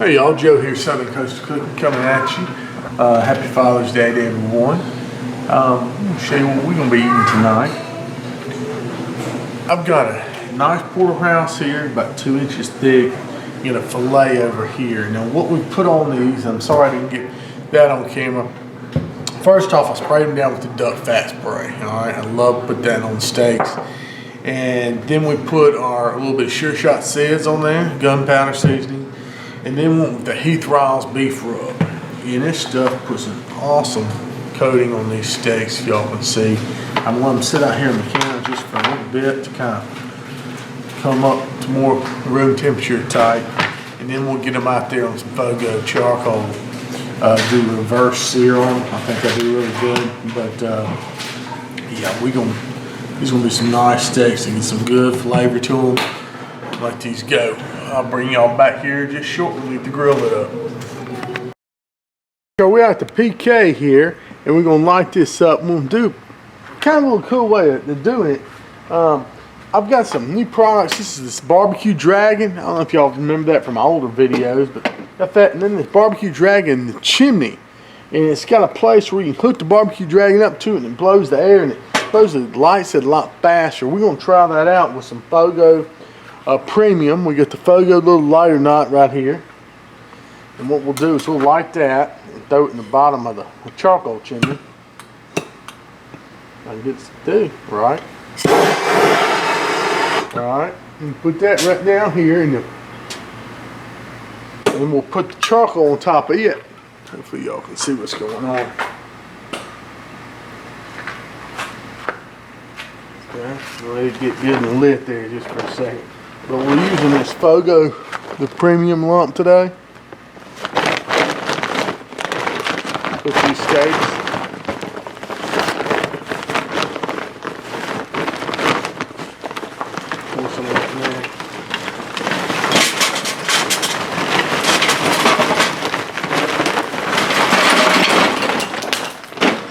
Hey y'all, Joe here, Southern Coast Cooking, coming at you. Happy Father's Day to everyone. I'll show you what we're going to be eating tonight. I've got a nice porterhouse here, about 2 inches thick. Got a filet over here. Now what we put on these, I'm sorry I didn't get that on camera. First off, I sprayed them down with the duck fat spray. Alright, I love to put that on steaks. And then we put a little bit of Sure Shot Suds on there, gunpowder seasoning. And then went with the Heath Riles beef rub. And this stuff puts an awesome coating on these steaks, y'all can see. I'm gonna let them sit out here in the counter just for a little bit to kind of come up to more room temperature type. And then we'll get them out there on some Fogo charcoal. Do reverse sear on them. I think that'd be really good. But yeah, these gonna be some nice steaks and get some good flavor to them. Let these go. I'll bring y'all back here just shortly to grill it up. So we're at the PK here, and we're gonna light this up. We'll do kind of a little cool way of doing it. I've got some new products. This is this barbecue dragon. I don't know if y'all remember that from my older videos, but got that. And then this barbecue dragon, the chimney, and it's got a place where you can hook the barbecue dragon up to it, and it blows the air, and it blows the lights it a lot faster. We're gonna try that out with some Fogo. Premium. We got the Fogo little lighter knot right here, and what we'll do is we'll light that and throw it in the bottom of the charcoal chimney. I get to do right. All right, and put that right down here, and we'll put the charcoal on top of it. Hopefully y'all can see what's going on. Okay, let it get good and lit there just for a second. But we're using this Fogo, the premium lump today. With these steaks. Pour some of that in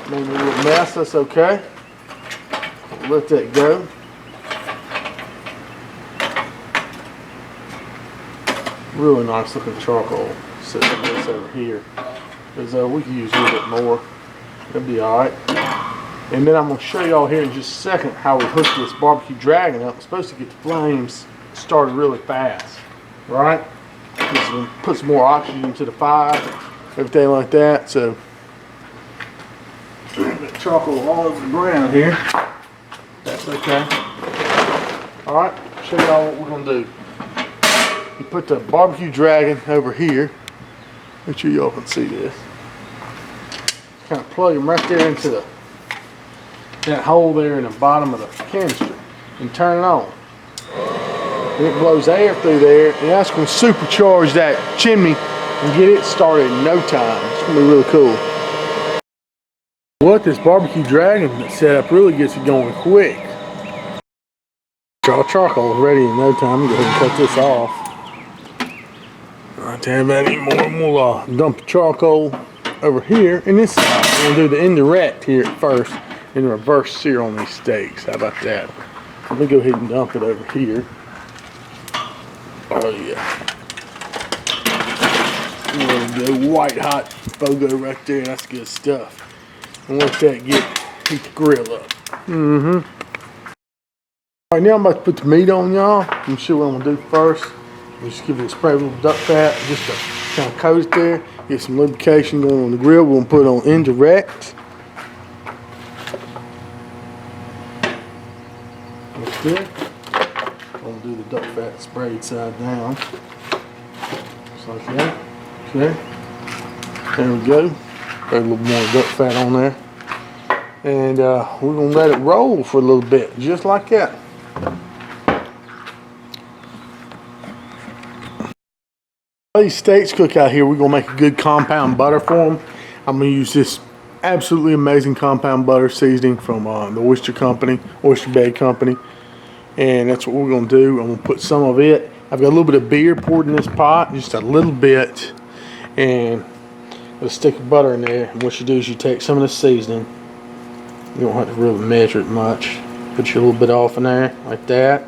there. Made a little mess, that's okay. Let that go. Really nice looking charcoal sitting this over here. Because we can use a little bit more. It'll be alright. And then I'm going to show y'all here in just a second how we hook this barbecue dragon up. It's supposed to get the flames started really fast. Right? Put some more oxygen into the fire. Everything like that. So, charcoal all over the ground here. That's okay. Alright, show y'all what we're going to do. You put the barbecue dragon over here. Make sure y'all can see this. Kind of plug them right there into that hole there in the bottom of the canister and turn it on. And it blows air through there, and that's going to supercharge that chimney and get it started in no time. It's going to be really cool. What this barbecue dragon setup really gets it going quick. Our charcoal is ready in no time. I'm going to go ahead and cut this off. Not to have that anymore, and we'll dump the charcoal over here. And this we're going to do the indirect here at first and reverse sear on these steaks. How about that? Let me go ahead and dump it over here. Oh yeah. There we go, white hot Fogo right there. That's good stuff. And let that heat the grill up. Alright, now I'm about to put the meat on, y'all. Let me show you what I'm going to do first. Just give it a spray of a little duck fat just to kind of coat it there. Get some lubrication going on the grill. We're going to put it on indirect. That's good. I'm going to do the duck fat sprayed side down. Just like that. Okay. There we go. Put a little more duck fat on there. And we're going to let it roll for a little bit. Just like that. These steaks cook out here, we're going to make a good compound butter for them. I'm going to use this absolutely amazing compound butter seasoning from the Oyster Bay Company. And that's what we're going to do. I'm going to put some of it. I've got a little bit of beer poured in this pot, just a little bit. And a stick of butter in there. And what you do is you take some of the seasoning. You don't have to really measure it much. Put you a little bit off in there, like that.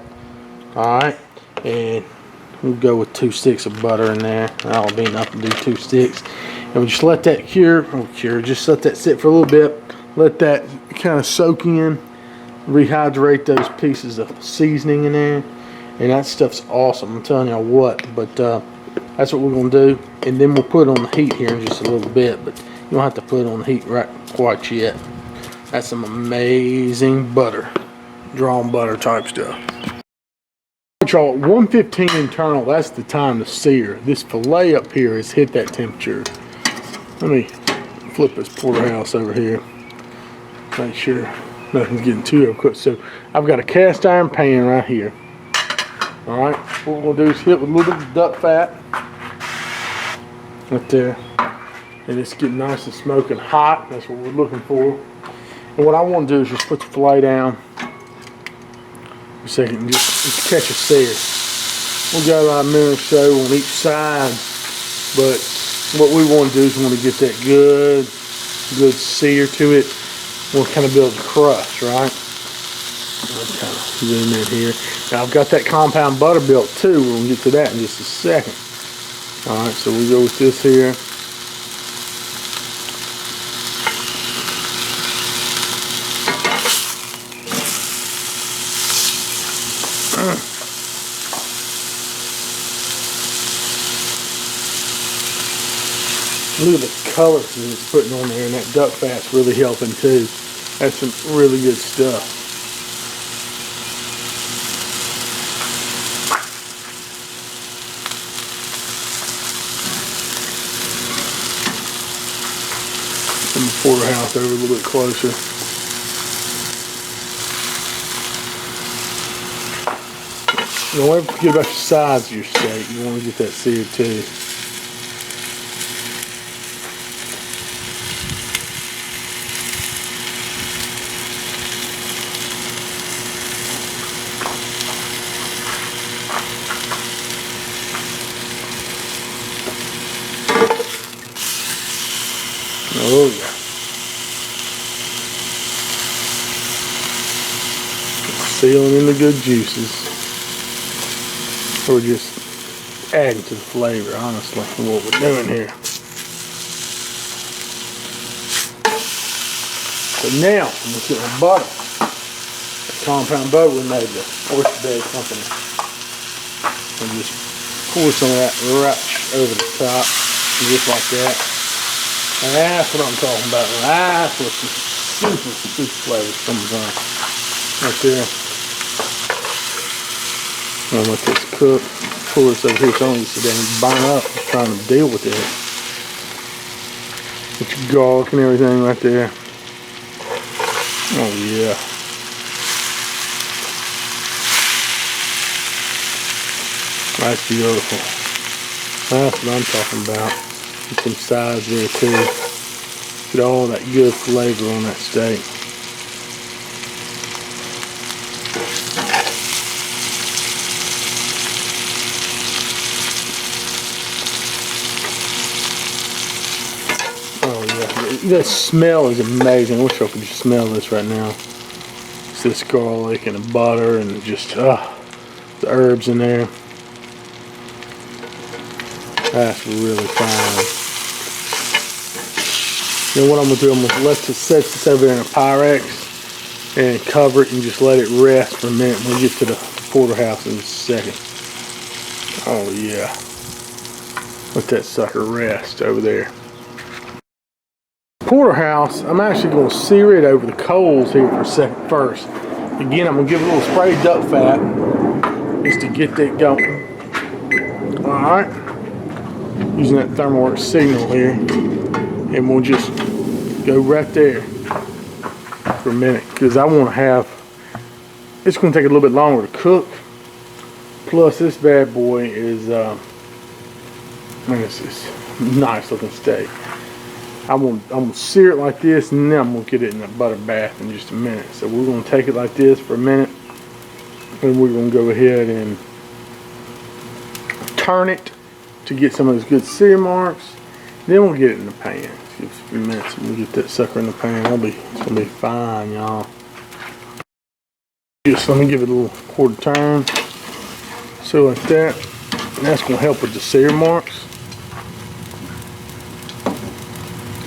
Alright. And We'll go with 2 sticks of butter in there. That'll be enough to do 2 sticks. And we just let that just let that sit for a little bit. Let that kind of soak in. Rehydrate those pieces of seasoning in there. And that stuff's awesome, I'm telling y'all what. But that's what we're gonna do. And then we'll put it on the heat here in just a little bit. But you don't have to put it on the heat right quite yet. That's some amazing butter. Drawn butter type stuff. Y'all, 115 internal, that's the time to sear. This filet up here has hit that temperature. Let me flip this porterhouse over here. Make sure nothing's getting too overcooked. So I've got a cast iron pan right here. Alright, what we're gonna do is hit with a little bit of duck fat. Right there. And it's getting nice and smoking hot. That's what we're looking for. And what I want to do is just put the filet down a second and just catch a sear. We'll go about a minute or so on each side, but what we want to do is we want to get that good sear to it. We'll kind of build a crust, right? I'll kind of zoom in here. Now I've got that compound butter built too. We're gonna get to that in just a second. All right, so we go with this here. Look at the colors that it's putting on there, and that duck fat's really helping too. That's some really good stuff. Bring the porterhouse over a little bit closer. Don't ever forget about the sides of your steak. You want to get that seared too. Oh yeah. Sealing in the good juices. We're just adding to the flavor, honestly, of what we're doing here. So now, I'm going to get my butter. The compound butter we made, the Oyster Bed Company. And just pour some of that right over the top, just like that. And that's what I'm talking about. That's what the super flavor comes on. Right there. I'm gonna let this cook. Pull this over here so I don't sit down and burn up trying to deal with it. Put your garlic and everything right there. Oh yeah. That's beautiful. That's what I'm talking about. Get some sides there too. Get all that good flavor on that steak. That smell is amazing. I wish I could just smell this right now. It's this garlic and the butter and just the herbs in there. That's really fine. Then what I'm gonna do, I'm gonna set this over there in a Pyrex and cover it and just let it rest for a minute. We'll get to the porterhouse in just a second. Oh yeah. Let that sucker rest over there. Porterhouse, I'm actually going to sear it over the coals here for a second first. Again, I'm going to give it a little spray of duck fat just to get that going. Alright, using that ThermoWorks signal here, and we'll just go right there for a minute because I want to have, it's going to take a little bit longer to cook. Plus, this bad boy is, this is nice looking steak. I'm gonna sear it like this, and then I'm gonna get it in a butter bath in just a minute. So we're gonna take it like this for a minute, and we're gonna go ahead and turn it to get some of those good sear marks. Then we'll get it in the pan. Give us a few minutes, and we'll get that sucker in the pan. It's gonna be fine, y'all. Just let me give it a little quarter turn, so like that. And that's going to help with the sear marks.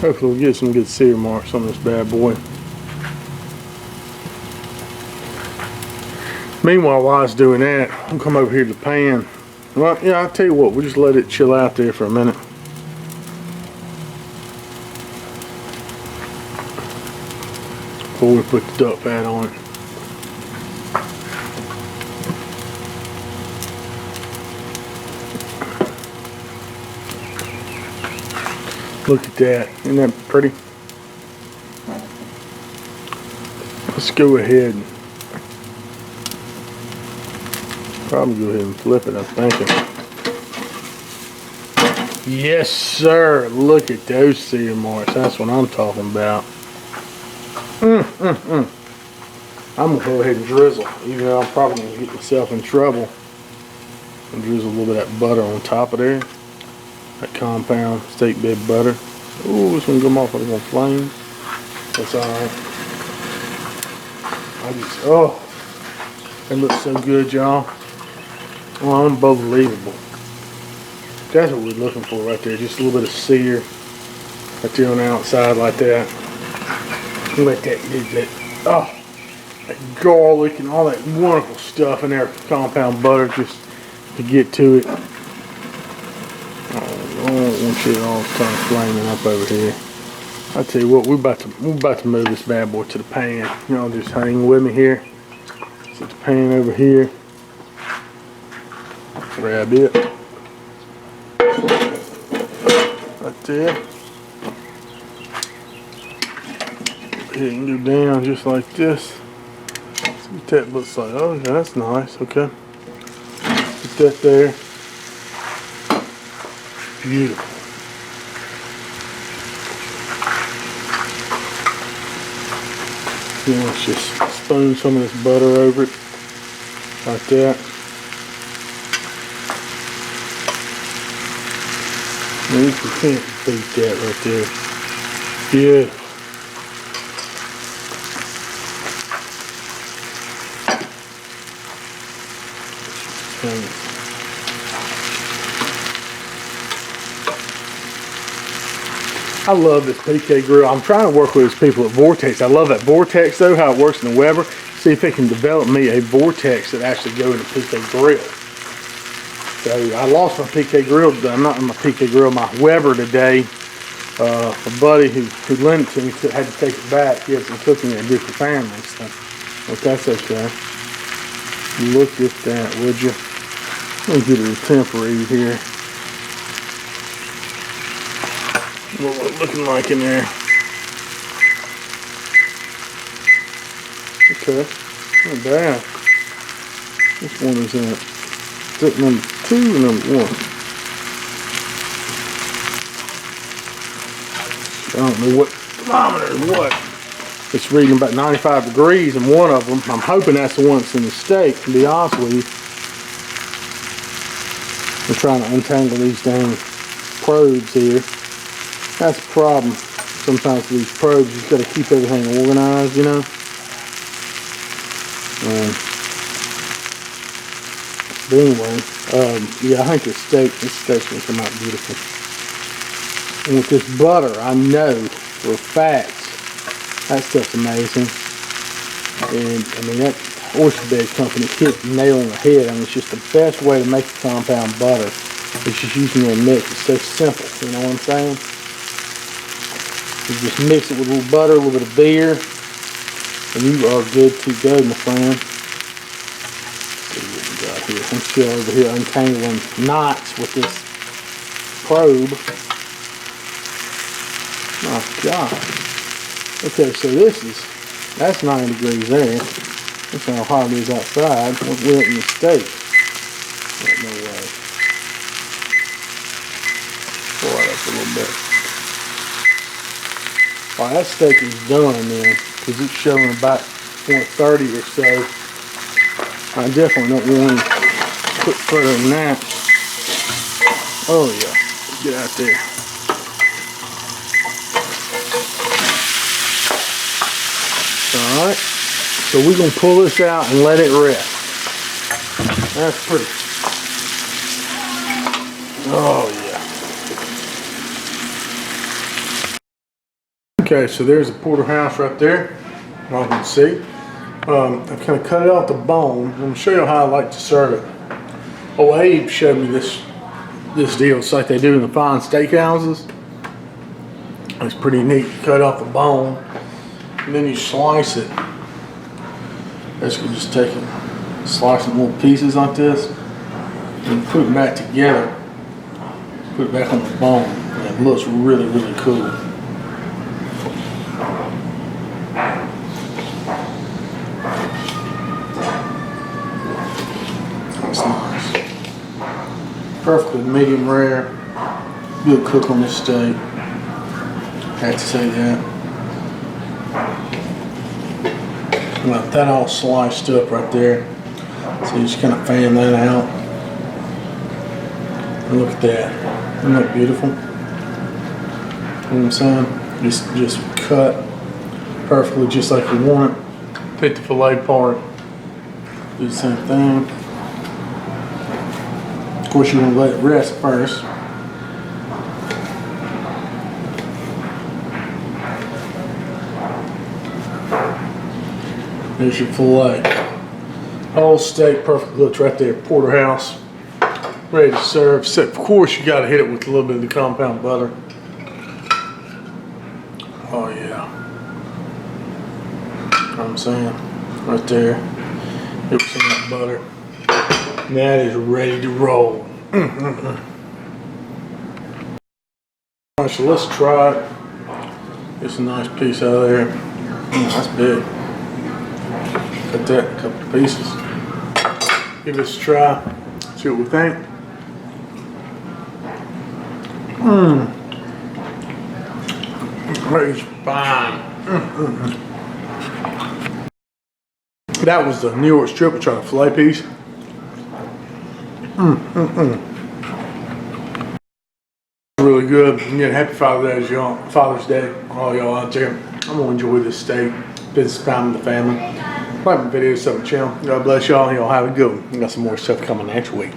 Hopefully we'll get some good sear marks on this bad boy. Meanwhile, while I was doing that, I'll come over here to the pan. Well, yeah, I'll tell you what, we'll just let it chill out there for a minute. Before we put the duck fat on it. Look at that, isn't that pretty? Let's go ahead and probably go ahead and flip it, I'm thinking. Yes, sir. Look at those sear marks. That's what I'm talking about. I'm going to go ahead and drizzle, even though I'm probably going to get myself in trouble. And drizzle a little bit of that butter on top of there. That compound steak bed butter. Ooh, this one come off on the flames. That's alright. Oh, that looks so good, y'all. Oh, unbelievable. That's what we're looking for right there. Just a little bit of sear right there on the outside like that. Let that do that. Oh, that garlic and all that wonderful stuff in there. Compound butter just to get to it. I don't want you all kind of flaming up over here. I tell you what, we're about to move this bad boy to the pan. Y'all just hang with me here. Set the pan over here. Grab it. Right there. Go ahead and go down just like this. See what that looks like. Oh, yeah, that's nice. Okay. Put that there. Beautiful. Then let's just spoon some of this butter over it. Like that. You can't beat that right there. Yeah. I love this PK grill. I'm trying to work with these people at Vortex. I love that Vortex though, how it works in the Weber. See if they can develop me a Vortex that actually go in the PK grill. So I lost my PK grill, I'm not in my PK grill, my Weber today. A buddy who lent it to me had to take it back. He had some cooking to do for family and stuff. But that's okay. Look at that, would you? Let me get it a temporary here. What we're looking like in there. Okay, not bad. Which one is that? Is that number 2 or number 1? I don't know what thermometer or what. It's reading about 95 degrees in one of them. I'm hoping that's the one that's in the steak, to be honest with you. I'm trying to untangle these dang probes here. That's the problem sometimes with these probes. You've got to keep everything organized, you know. But anyway, yeah, I think this steak's going to come out beautiful. And with this butter, I know for a fact that stuff's amazing. And I mean, that oyster bed company hit the nail on the head. I mean, it's just the best way to make a compound butter. It's just using your mix. It's so simple, you know what I'm saying? You just mix it with a little butter, a little bit of beer, and you are good to go, my friend. Let's see what we got here. I'm still over here untangling knots with this probe. Oh God. Okay, so that's 90 degrees there. That's how hot it is outside. We're in the steak. No way. Pull that up a little bit. Well, that steak is done then, because it's showing about 130 or so. I definitely don't want to put further than that. Oh yeah, get out there. Alright, so we're going to pull this out and let it rest. That's pretty. Oh yeah. Okay, so there's the porterhouse right there. Y'all can see. I've kind of cut it off the bone. I'm gonna show you how I like to serve it. Oh, Abe showed me this deal. It's like they do in the fine steakhouses. It's pretty neat. You cut off the bone, and then you slice it. Basically, just take it, slice it in little pieces like this, and put it back together. Put it back on the bone, and it looks really, really cool. That's nice. Perfectly medium rare. Good cook on this steak. Have to say that. Got that all sliced up right there. So you just kind of fan that out. And look at that. Isn't that beautiful? You know what I'm saying? Just cut perfectly just like you want it. Take the filet part. Do the same thing. Of course, you want to let it rest first. There's your filet. Whole steak, perfect looks right there. Porterhouse, ready to serve. Except, of course, you got to hit it with a little bit of the compound butter. Oh yeah. You know what I'm saying? Right there. Hit with some of that butter. And that is ready to roll. Alright, so let's try it. Get a nice piece out of there. That's big. Cut that in a couple of pieces. Give this a try. See what we think. It's fine. That was the New York strip. We're trying a filet piece. Really good. Again, happy Father's Day, y'all. Father's Day, all y'all out there. I'm gonna enjoy this steak. Spend some time with the family. Like my videos, sub my channel. God bless y'all. Y'all have a good one. We got some more stuff coming next week.